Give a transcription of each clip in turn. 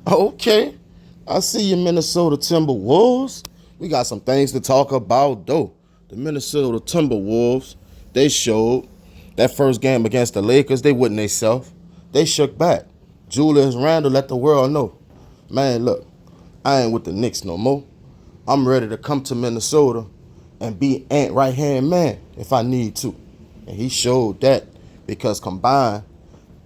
Okay. I see you, Minnesota Timberwolves. We got some things to talk about, though. The Minnesota Timberwolves, they showed that first game against the Lakers, they wouldn't themselves. They shook back. Julius Randle let the world know, man, look, I ain't with the Knicks no more. I'm ready to come to Minnesota and be Ant right-hand man if I need to. And he showed that because combined,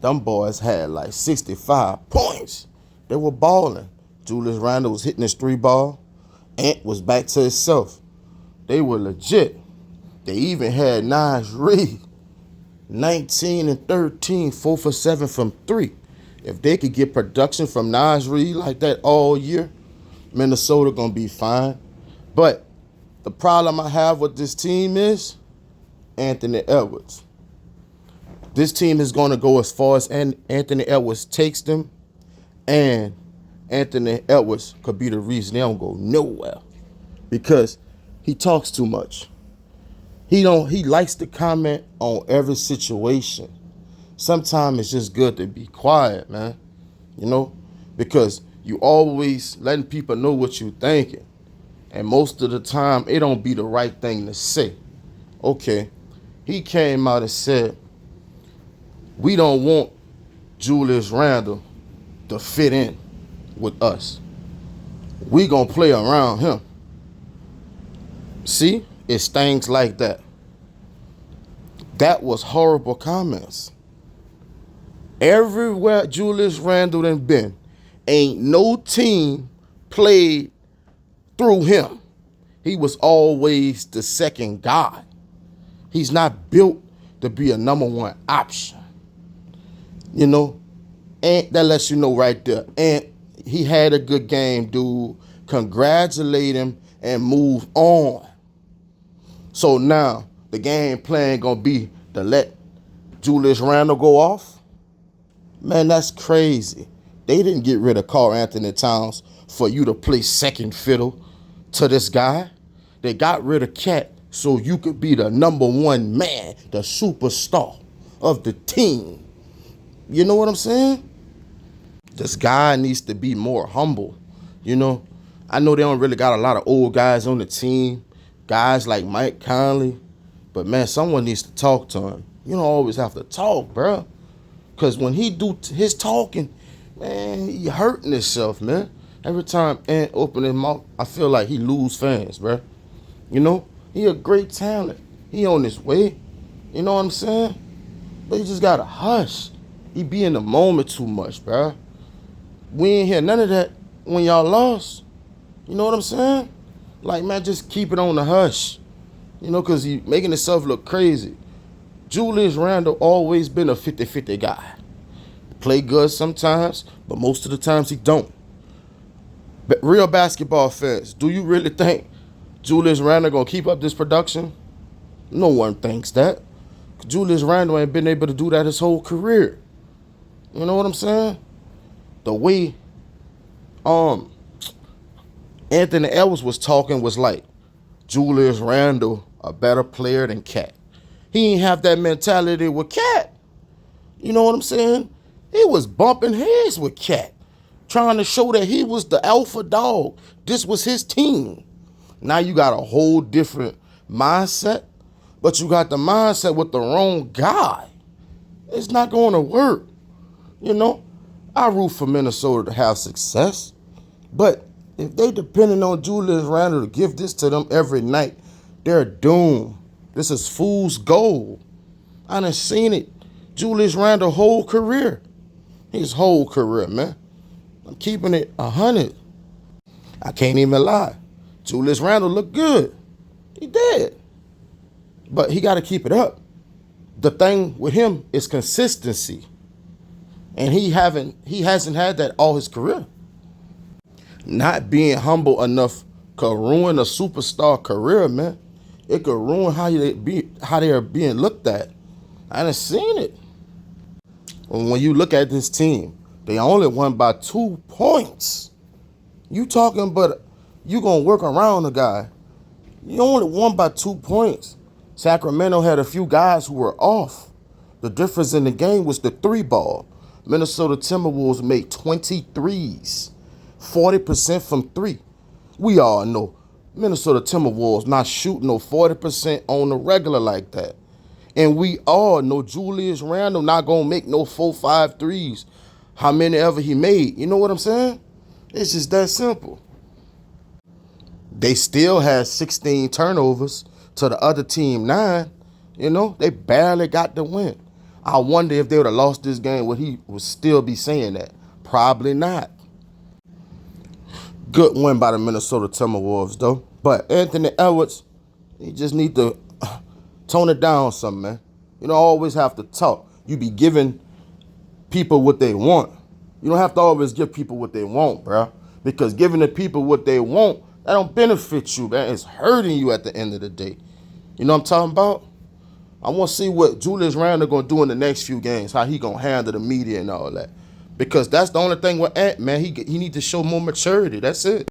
them boys had like 65 points. They were balling. Julius Randle was hitting his three ball. Ant was back to himself. They were legit. They even had Naj Reid, 19 and 13, 4 for 7 from three. If they could get production from Naj Reid like that all year, Minnesota gonna be fine. But the problem I have with this team is Anthony Edwards. This team is going to go as far as Anthony Edwards takes them, and Anthony Edwards could be the reason they don't go nowhere because he talks too much. He likes to comment on every situation. Sometimes it's just good to be quiet, man. You know, because you always letting people know what you're thinking, and most of the time it don't be the right thing to say. Okay, he came out and said, we don't want Julius Randle to fit in with us. We gonna play around him. See, it's things like that. That was horrible comments. Everywhere Julius Randle done been, ain't no team played through him. He was always the second guy. He's not built to be a number one option. You know, and that lets you know right there. And he had a good game, dude. Congratulate him and move on. So now the game plan gonna be to let Julius Randle go off. Man, that's crazy. They didn't get rid of Karl Anthony Towns for you to play second fiddle to this guy. They got rid of Cat so you could be the number one man, the superstar of the team. You know what I'm saying? This guy needs to be more humble. You know, I know they don't really got a lot of old guys on the team, guys like Mike Conley, but man, someone needs to talk to him. You don't always have to talk, bro. Because when he do his talking, man, he hurting himself, man. Every time Ant open his mouth, I feel like he lose fans, bro. You know, he a great talent. He on his way. You know what I'm saying? But you just gotta hush. He be in the moment too much, bro. We ain't hear none of that when y'all lost. You know what I'm saying? Like, man, just keep it on the hush. You know, because he making himself look crazy. Julius Randle always been a 50-50 guy. Play good sometimes, but most of the times he don't. But real basketball fans, do you really think Julius Randle gonna keep up this production? No one thinks that. Julius Randle ain't been able to do that his whole career. You know what I'm saying? The way Anthony Edwards was talking was like Julius Randle a better player than Cat. He ain't have that mentality with Cat. You know what I'm saying? He was bumping heads with Cat, trying to show that he was the alpha dog. This was his team. Now you got a whole different mindset, but you got the mindset with the wrong guy. It's not going to work. You know, I root for Minnesota to have success, but if they depending on Julius Randle to give this to them every night, they're doomed. This is fool's gold. I done seen it. Julius Randle whole career. His whole career, man. I'm keeping it 100. I can't even lie. Julius Randle looked good. He did. But he got to keep it up. The thing with him is consistency. And he hasn't had that all his career. Not being humble enough could ruin a superstar career, man. It could ruin how they are being looked at. I done seen it. When you look at this team, they only won by 2 points. You talking, but you gonna work around the guy. You only won by 2 points. Sacramento had a few guys who were off. The difference in the game was the three ball. Minnesota Timberwolves made 23s, 40% from three. We all know Minnesota Timberwolves not shooting no 40% on the regular like that. And we all know Julius Randle not going to make no 4-5 threes, how many ever he made. You know what I'm saying? It's just that simple. They still had 16 turnovers to the other team 9. You know, they barely got the win. I wonder if they would have lost this game, would he would still be saying that? Probably not. Good win by the Minnesota Timberwolves, though. But Anthony Edwards, he just need to tone it down some, man. You don't always have to talk. You be giving people what they want. You don't have to always give people what they want, bro. Because giving the people what they want, that don't benefit you, man. It's hurting you at the end of the day. You know what I'm talking about? I want to see what Julius Randle going to do in the next few games, how he going to handle the media and all that. Because that's the only thing with Ant, man. He need to show more maturity. That's it.